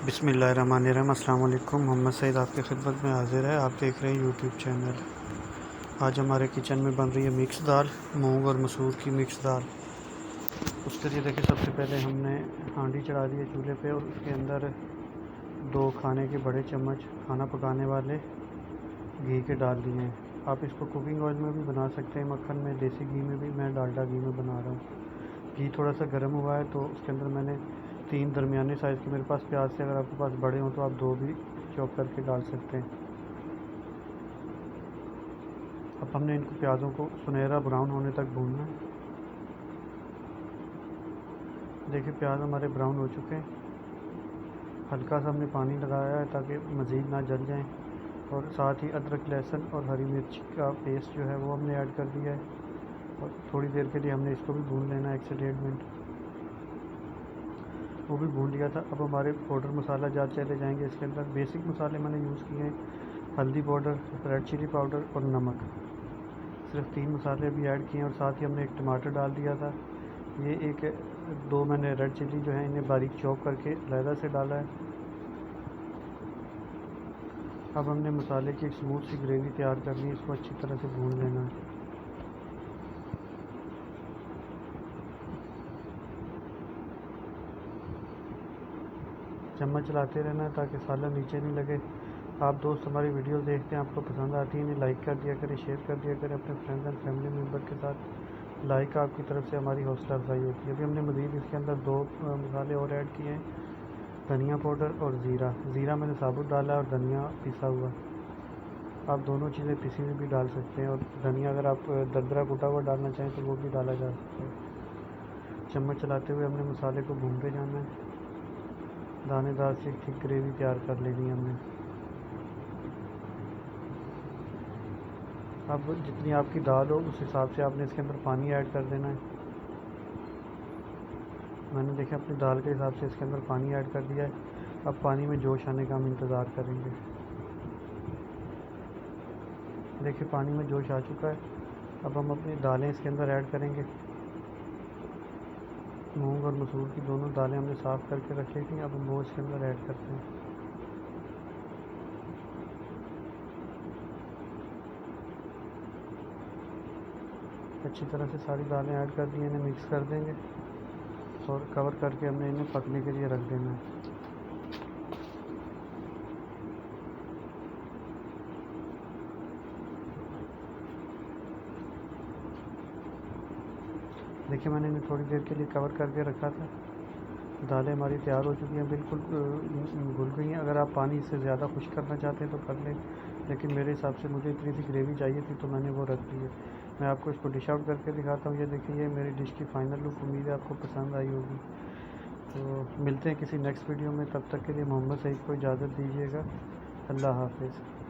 बिस्मिल्लाहिर्रहमानिर्रहीम। अस्सलाम वालेकुम। मोहम्मद सईद आपकी खिदमत में हाज़िर है। आप देख रहे हैं यूट्यूब चैनल। आज हमारे किचन में बन रही है मिक्स दाल, मूंग और मसूर की मिक्स दाल। उसके लिए देखिए, सबसे पहले हमने हांडी चढ़ा दी है चूल्हे पे और उसके अंदर 2 खाने के बड़े चम्मच खाना पकाने वाले घी के डाल दिए हैं। आप इसको कुकिंग ऑयल में भी बना सकते हैं, मक्खन में, देसी घी में भी। मैं डालडा घी में बना रहा हूँ। घी थोड़ा सा गर्म हुआ है तो उसके अंदर मैंने 3 दरमियाने साइज़ के मेरे पास प्याज थे। अगर आपके पास बड़े हों तो आप 2 भी चॉप करके डाल सकते हैं। अब हमने इनको प्याज़ों को सुनहरा ब्राउन होने तक भूनना है। देखिए, प्याज हमारे ब्राउन हो चुके हैं। हल्का सा हमने पानी लगाया है ताकि मज़ीद ना जल जाएं। और साथ ही अदरक, लहसुन और हरी मिर्च का पेस्ट जो है वो हमने ऐड कर दिया है। और थोड़ी देर के लिए हमने इसको भी भून लेना है, 1 से 1.5 मिनट। वो भी भून लिया था। अब हमारे पाउडर मसाला जार चले जाएंगे। इसके अंदर बेसिक मसाले मैंने यूज़ किए हैं, हल्दी पाउडर, रेड चिली पाउडर और नमक। सिर्फ 3 मसाले भी ऐड किए हैं। और साथ ही हमने एक टमाटर डाल दिया था। ये 2 मैंने रेड चिली जो है इन्हें बारीक चॉप करके अलहदा से डाला है। अब हमने मसाले की एक स्मूथ सी ग्रेवी तैयार करनी है। इसको अच्छी तरह से भून लेना है। चम्मच चलाते रहना है ताकि सालन नीचे नहीं लगे। आप दोस्त हमारी वीडियो देखते हैं, आपको पसंद आती है, इन्हें लाइक कर दिया करें, शेयर कर दिया करें अपने फ्रेंड्स एंड फैमिली मेम्बर के साथ। लाइक आपकी तरफ से हमारी हौसला अफजाई होती है। अभी हमने मज़ीद इसके अंदर 2 मसाले और ऐड किए हैं, धनिया पाउडर और ज़ीरा। ज़ीरा मैंने साबुत डाला है और धनिया पिसा हुआ। आप दोनों चीज़ें पिसी हुई भी डाल सकते हैं। और धनिया अगर आप दरदरा कुटा हुआ डालना चाहें तो वो भी डाला जा सकता है। चम्मच चलाते हुए हमने मसाले को भूनते जाना है। दानेदार से एक थिक ग्रेवी तैयार कर लेनी है हमने। अब जितनी आपकी दाल हो उस हिसाब से आपने इसके अंदर पानी ऐड कर देना है। मैंने देखा अपनी दाल के हिसाब से इसके अंदर पानी ऐड कर दिया है। अब पानी में जोश आने का हम इंतज़ार करेंगे। देखिए, पानी में जोश आ चुका है। अब हम अपनी दालें इसके अंदर ऐड करेंगे। मूंग और मसूर की दोनों दालें हमने साफ़ करके रखी थी। अब हम वो इसके अंदर ऐड करते हैं। अच्छी तरह से सारी दालें ऐड कर दी, इन्हें मिक्स कर देंगे और कवर करके हमने इन्हें पकने के लिए रख देना है। देखिए, मैंने इन्हें थोड़ी देर के लिए कवर करके रखा था। दालें हमारी तैयार हो चुकी हैं, बिल्कुल घुल गई हैं। अगर आप पानी इससे ज़्यादा खुश्क करना चाहते हैं तो कर लें, लेकिन मेरे हिसाब से मुझे इतनी सी ग्रेवी चाहिए थी तो मैंने वो रख दी है। मैं आपको इसको डिश आउट करके दिखाता हूँ। ये देखिए, ये मेरी डिश की फ़ाइनल लुक। उम्मीद है आपको पसंद आई होगी। तो मिलते हैं किसी नेक्स्ट वीडियो में। तब तक के लिए मोहम्मद सईद को इजाज़त दीजिएगा। अल्लाह हाफिज़।